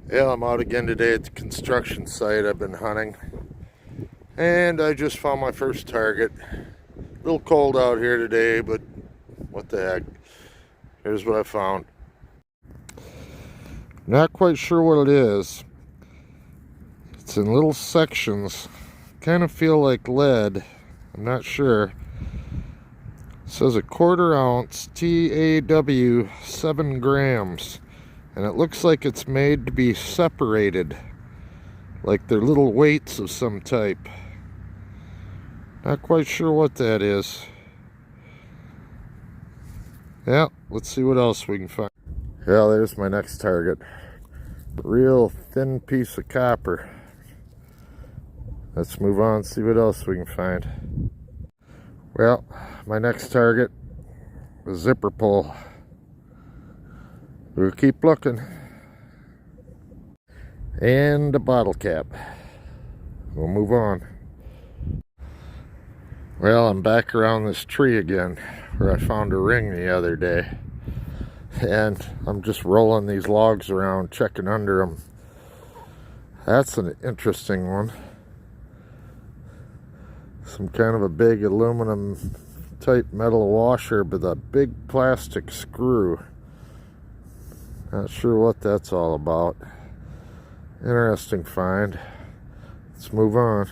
Yeah, I'm out again today at the construction site I've been hunting. And I just found my first target. A little cold out here today, but what the heck. Here's what I found. Not quite sure what it is. It's in little sections. Kind of feel like lead. I'm not sure. It says a 1/4 ounce TAW 7 grams. And it looks like it's made to be separated. Like they're little weights of some type. Not quite sure what that is. Yeah, let's see what else we can find. Yeah, there's my next target. Real thin piece of copper. Let's move on, see what else we can find. Well, my next target, a zipper pull. We'll keep looking. And a bottle cap. We'll move on. Well, I'm back around this tree again where I found a ring the other day. And I'm just rolling these logs around, checking under them. That's an interesting one. Some kind of a big aluminum type metal washer with a big plastic screw. Not sure what that's all about. Interesting find. Let's move on.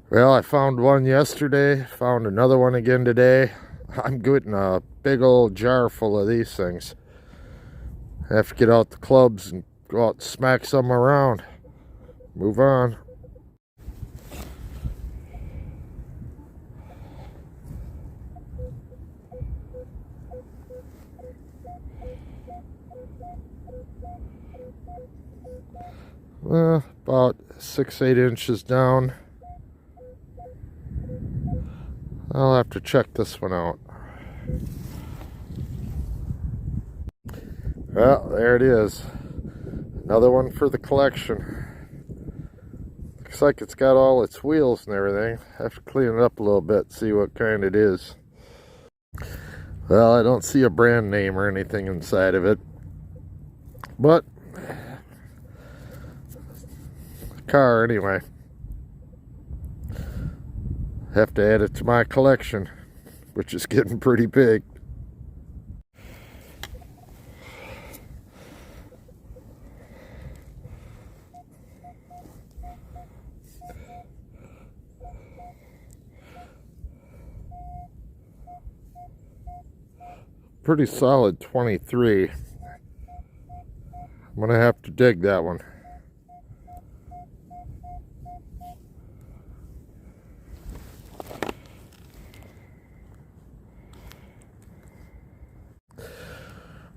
Well, I found one yesterday, found another one again today. I'm getting a big old jar full of these things. I have to get out the clubs and go out and smack some around. Move on. About 6-8 inches down. I'll have to check this one out. Well, there it is. Another one for the collection. Looks like it's got all its wheels and everything. I have to clean it up a little bit, see what kind it is. Well, I don't see a brand name or anything inside of it. But car anyway. Have to add it to my collection, which is getting pretty big. Pretty solid 23. I'm gonna have to dig that one.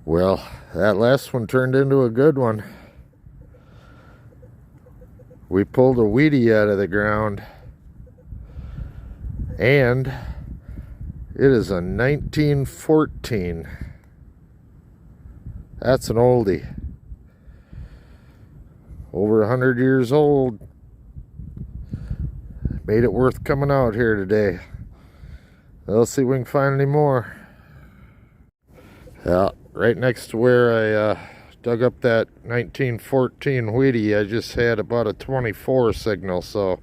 Well, that last one turned into a good one. We pulled a Wheatie out of the ground. And it is a 1914. That's an oldie. Over 100 years old. Made it worth coming out here today. Let's see if we can find any more. Yeah, right next to where I dug up that 1914 Wheatie, I just had about a 24 signal, so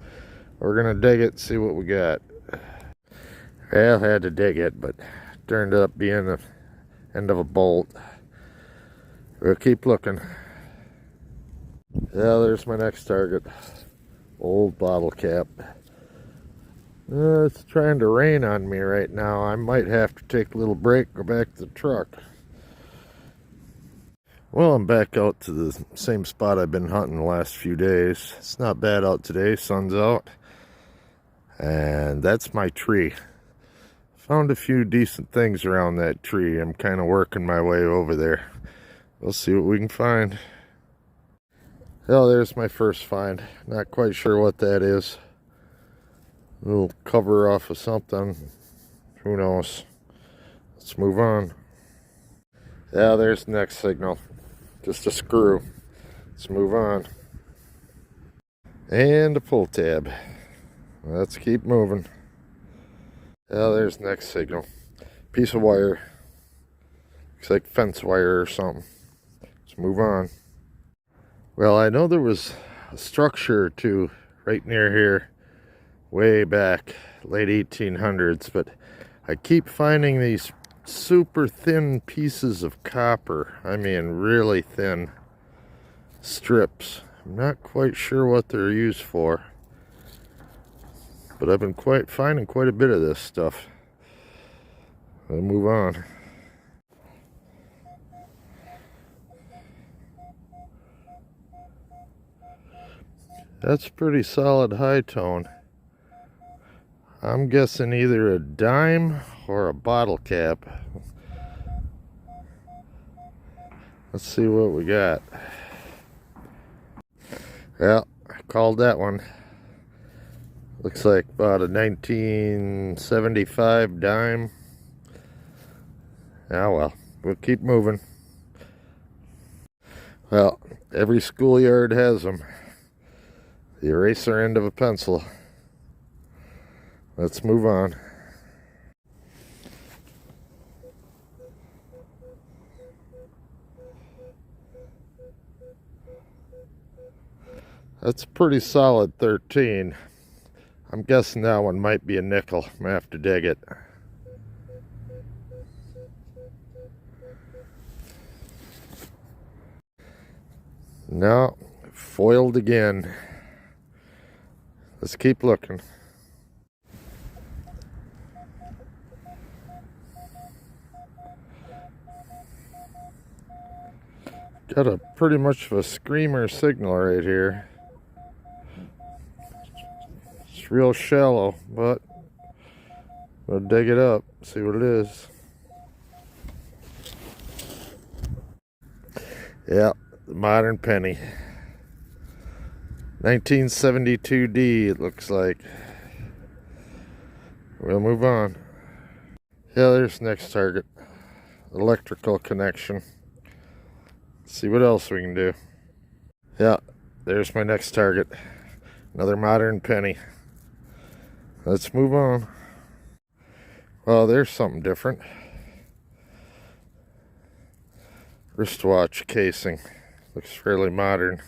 we're gonna dig it and see what we got. Well, I had to dig it, but it turned up being the end of a bolt. We'll keep looking. Yeah, there's my next target. Old bottle cap. It's trying to rain on me right now. I might have to take a little break, go back to the truck. Well, I'm back out to the same spot I've been hunting the last few days. It's not bad out today, sun's out. And that's my tree. Found a few decent things around that tree. I'm kind of working my way over there. We'll see what we can find. Oh, there's my first find. Not quite sure what that is. A little cover off of something. Who knows? Let's move on. Yeah, there's the next signal. Just a screw. Let's move on. And a pull tab. Let's keep moving. Yeah, there's the next signal. Piece of wire. Looks like fence wire or something. Let's move on. Well, I know there was a structure or two right near here way back, late 1800s, but I keep finding these super thin pieces of copper. I mean, really thin strips. I'm not quite sure what they're used for, but I've been finding quite a bit of this stuff. I'll move on. That's pretty solid high tone. I'm guessing either a dime or a bottle cap. Let's see what we got. Well, I called that one. Looks like about a 1975 dime. Ah, well, we'll keep moving. Well, every schoolyard has them. The eraser end of a pencil. Let's move on. That's pretty solid 13. I'm guessing that one might be a nickel. I'm gonna have to dig it. No, foiled again. Let's keep looking. Got a pretty much of a screamer signal right here. It's real shallow, but we'll dig it up, see what it is. Yeah, the modern penny. 1972D, it looks like. We'll move on. Yeah, there's next target. Electrical connection. Let's see what else we can do. Yeah, there's my next target. Another modern penny. Let's move on. Well, there's something different. Wristwatch casing. Looks fairly modern.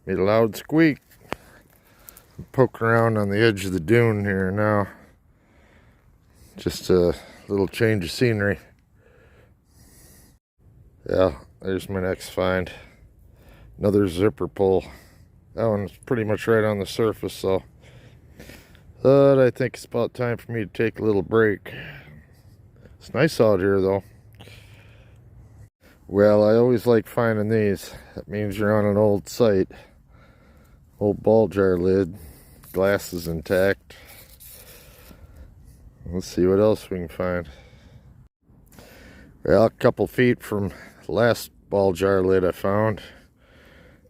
Made a loud squeak. I'm poking around on the edge of the dune here now. Just a little change of scenery. Yeah, there's my next find. Another zipper pull. That one's pretty much right on the surface, so. But I think it's about time for me to take a little break. It's nice out here, though. Well, I always like finding these. That means you're on an old site. Old ball jar lid. Glass is intact. Let's see what else we can find. Well, a couple feet from the last ball jar lid I found.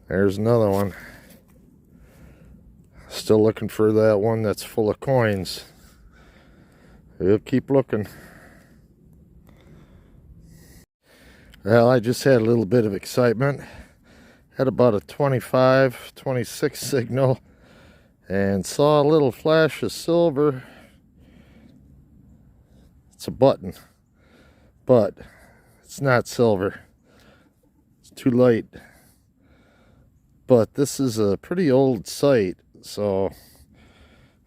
There's another one. Still looking for that one that's full of coins. We'll keep looking. Well, I just had a little bit of excitement. Had about a 25, 26 signal and saw a little flash of silver. It's a button, but it's not silver. It's too light. But this is a pretty old site, so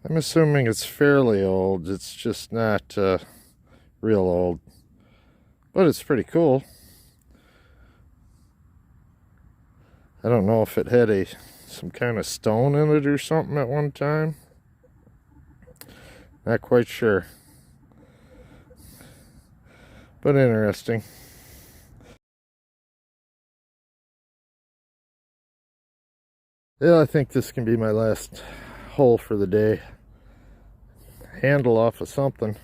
I'm assuming it's fairly old. It's just not real old, but it's pretty cool. I don't know if it had some kind of stone in it or something at one time. Not quite sure. But interesting. Yeah, I think this can be my last hole for the day. Handle off of something.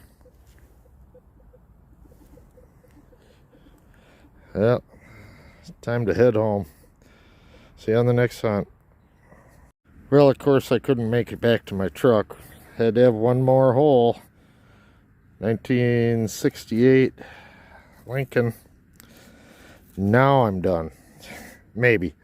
Yeah, it's time to head home. See you on the next hunt. Well, of course, I couldn't make it back to my truck. Had to have one more hole. 1968 Lincoln. Now I'm done. Maybe.